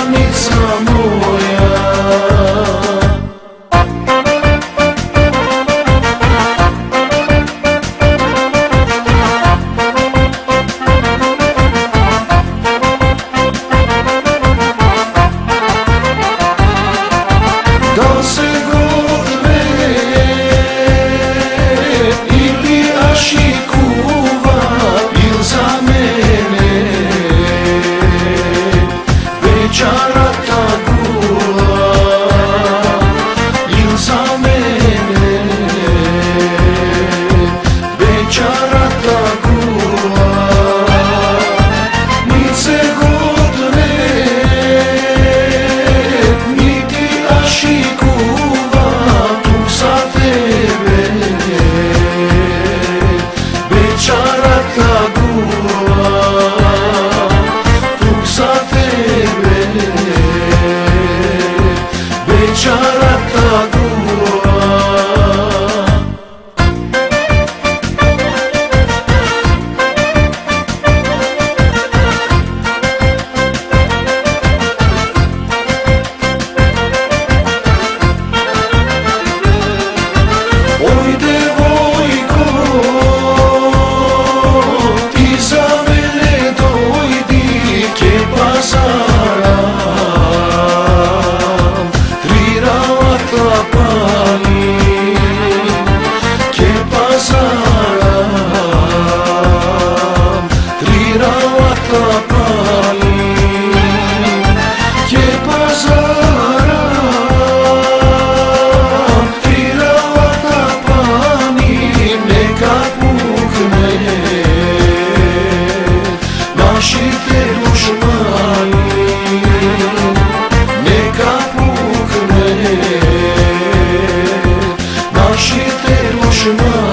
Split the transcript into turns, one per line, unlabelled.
granica moja. Da se god me ili ašikuva il za mene večara ta gula il za mene večara ta gula ni se god me niti ašikuva tu za tebe večara ta gula tu za tebe večara ta gula. Oj devojko, ti za mene dojdi ke pazara, tri ravata palim, ke pazara, tri ravata palim, ke pazara, tri ravata palim, neka pukne naši te dušmani, neka pukne naši te dušmani.